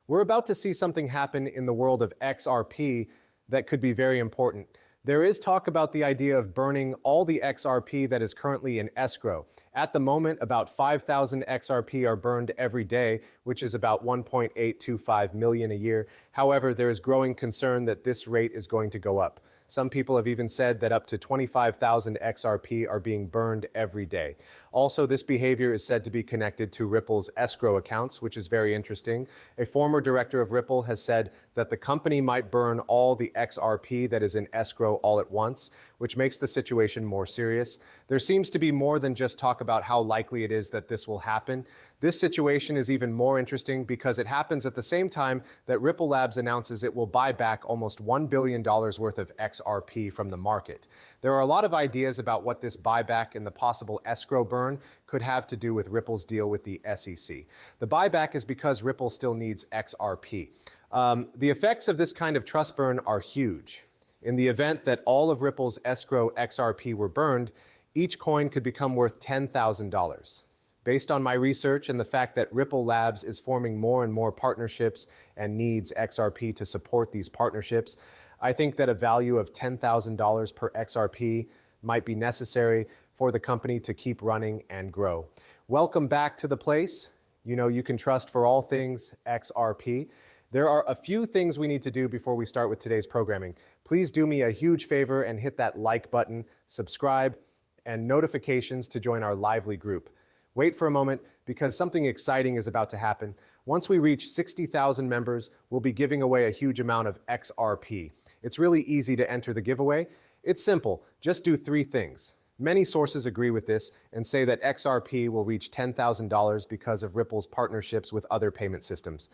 We're about to see something happen in the world of XRP that could be very important. There is talk about the idea of burning all the XRP that is currently in escrow. At the moment, about 5,000 XRP are burned every day, which is about 1.825 million a year. However, there is growing concern that this rate is going to go up. Some people have even said that up to 25,000 XRP are being burned every day. Also, this behavior is said to be connected to Ripple's escrow accounts, which is very interesting. A former director of Ripple has said that the company might burn all the XRP that is in escrow all at once, which makes the situation more serious. There seems to be more than just talk about how likely it is that this will happen. This situation is even more interesting because it happens at the same time that Ripple Labs announces it will buy back almost $1 billion worth of XRP from the market. There are a lot of ideas about what this buyback and the possible escrow burn could have to do with Ripple's deal with the SEC. The buyback is because Ripple still needs XRP. The effects of this kind of trust burn are huge. In the event that all of Ripple's escrow XRP were burned, each coin could become worth $10,000. Based on my research and the fact that Ripple Labs is forming more and more partnerships and needs XRP to support these partnerships, I think that a value of $10,000 per XRP might be necessary for the company to keep running and grow. Welcome back to the place you can trust for all things XRP. There are a few things we need to do before we start with today's programming. Please do me a huge favor and hit that like button, subscribe, and notifications to join our lively group. Wait for a moment because something exciting is about to happen. Once we reach 60,000 members, we'll be giving away a huge amount of XRP. It's really easy to enter the giveaway. It's simple. Just do 3 things. Many sources agree with this and say that XRP will reach $10,000 because of Ripple's partnerships with other payment systems.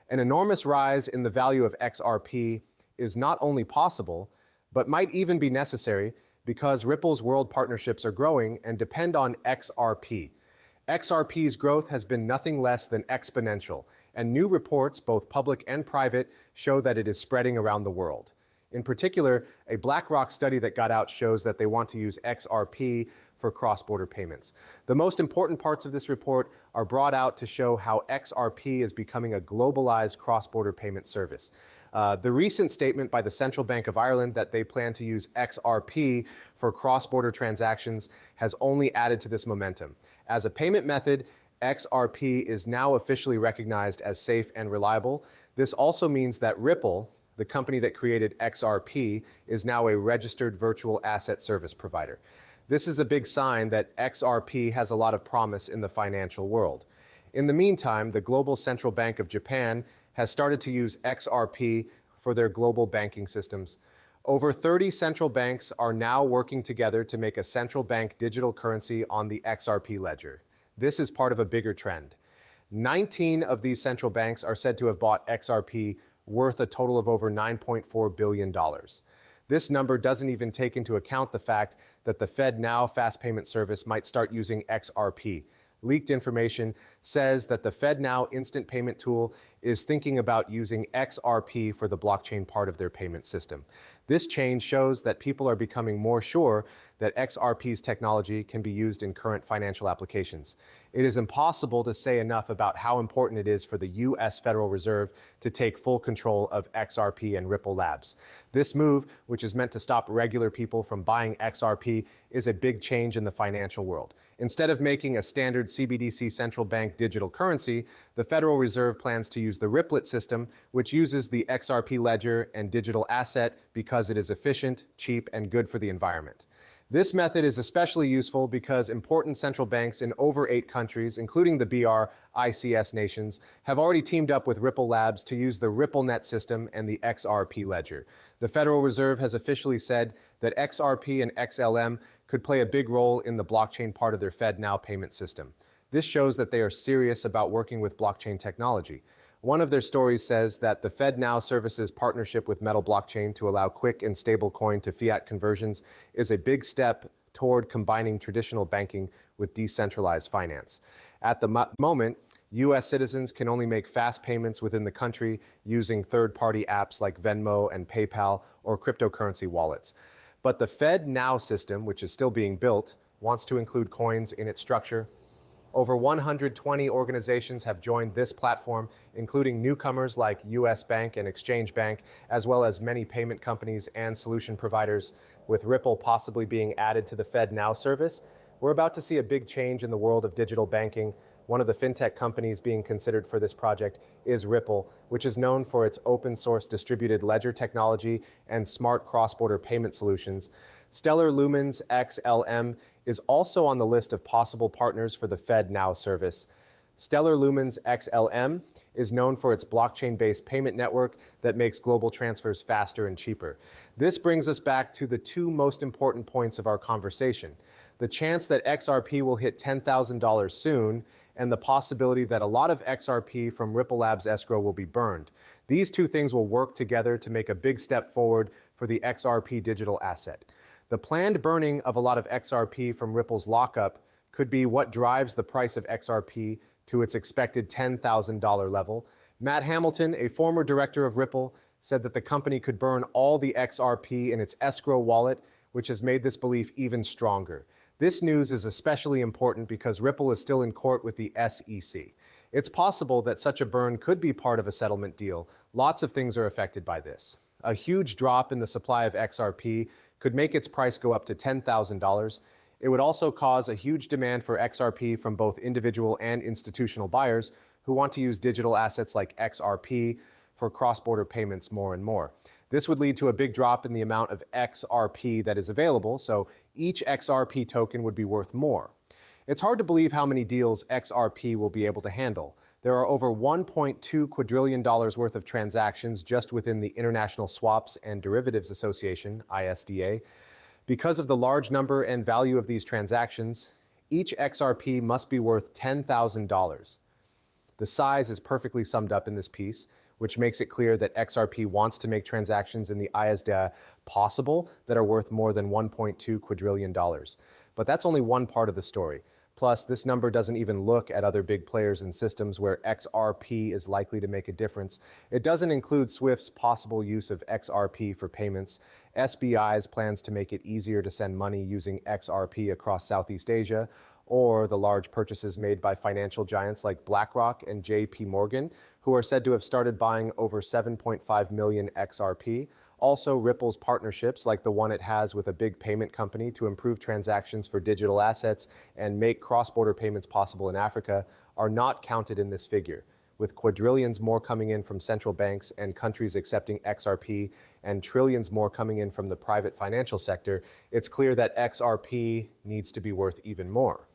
An enormous rise in the value of XRP is not only possible, but might even be necessary because Ripple's world partnerships are growing and depend on XRP. XRP's growth has been nothing less than exponential, and new reports, both public and private, show that it is spreading around the world. In particular, a BlackRock study that got out shows that they want to use XRP for cross-border payments. The most important parts of this report are brought out to show how XRP is becoming a globalized cross-border payment service. The recent statement by the Central Bank of Ireland that they plan to use XRP for cross-border transactions has only added to this momentum. As a payment method, XRP is now officially recognized as safe and reliable. This also means that Ripple, the company that created XRP, is now a registered virtual asset service provider. This is a big sign that XRP has a lot of promise in the financial world. In the meantime, the Global Central Bank of Japan has started to use XRP for their global banking systems. Over 30 central banks are now working together to make a central bank digital currency on the XRP ledger. This is part of a bigger trend. 19 of these central banks are said to have bought XRP worth a total of over $9.4 billion. This number doesn't even take into account the fact that the FedNow fast payment service might start using XRP. Leaked information says that the FedNow instant payment tool is thinking about using XRP for the blockchain part of their payment system. This change shows that people are becoming more sure that XRP's technology can be used in current financial applications. It is impossible to say enough about how important it is for the US Federal Reserve to take full control of XRP and Ripple Labs. This move, which is meant to stop regular people from buying XRP, is a big change in the financial world. Instead of making a standard CBDC central bank digital currency, the Federal Reserve plans to use the Riplet system, which uses the XRP ledger and digital asset because it is efficient, cheap, and good for the environment. This method is especially useful because important central banks in over 8 countries, including the BRICS nations, have already teamed up with Ripple Labs to use the RippleNet system and the XRP ledger. The Federal Reserve has officially said that XRP and XLM could play a big role in the blockchain part of their FedNow payment system. This shows that they are serious about working with blockchain technology. One of their stories says that the FedNow services partnership with Metal Blockchain to allow quick and stable coin to fiat conversions is a big step toward combining traditional banking with decentralized finance. At the moment, US citizens can only make fast payments within the country using third-party apps like Venmo and PayPal or cryptocurrency wallets. But the FedNow system, which is still being built, wants to include coins in its structure. Over 120 organizations have joined this platform, including newcomers like US Bank and Exchange Bank, as well as many payment companies and solution providers, with Ripple possibly being added to the FedNow service. We're about to see a big change in the world of digital banking. One of the fintech companies being considered for this project is Ripple, which is known for its open source distributed ledger technology and smart cross-border payment solutions. Stellar Lumens XLM is also on the list of possible partners for the FedNow service. Stellar Lumens XLM is known for its blockchain-based payment network that makes global transfers faster and cheaper. This brings us back to the two most important points of our conversation: the chance that XRP will hit $10,000 soon, and the possibility that a lot of XRP from Ripple Labs escrow will be burned. These two things will work together to make a big step forward for the XRP digital asset. The planned burning of a lot of XRP from Ripple's lockup could be what drives the price of XRP to its expected $10,000 level. Matt Hamilton, a former director of Ripple, said that the company could burn all the XRP in its escrow wallet, which has made this belief even stronger. This news is especially important because Ripple is still in court with the SEC. It's possible that such a burn could be part of a settlement deal. Lots of things are affected by this. A huge drop in the supply of XRP could make its price go up to $10,000. It would also cause a huge demand for XRP from both individual and institutional buyers who want to use digital assets like XRP for cross-border payments more and more. This would lead to a big drop in the amount of XRP that is available, so each XRP token would be worth more. It's hard to believe how many deals XRP will be able to handle. There are over $1.2 quadrillion worth of transactions just within the International Swaps and Derivatives Association, ISDA. Because of the large number and value of these transactions, each XRP must be worth $10,000. The size is perfectly summed up in this piece, which makes it clear that XRP wants to make transactions in the ISDA possible that are worth more than $1.2 quadrillion. But that's only one part of the story. Plus, this number doesn't even look at other big players and systems where XRP is likely to make a difference. It doesn't include SWIFT's possible use of XRP for payments, SBI's plans to make it easier to send money using XRP across Southeast Asia, or the large purchases made by financial giants like BlackRock and JP Morgan, who are said to have started buying over 7.5 million XRP. Also, Ripple's partnerships, like the one it has with a big payment company to improve transactions for digital assets and make cross-border payments possible in Africa, are not counted in this figure. With quadrillions more coming in from central banks and countries accepting XRP, and trillions more coming in from the private financial sector, it's clear that XRP needs to be worth even more.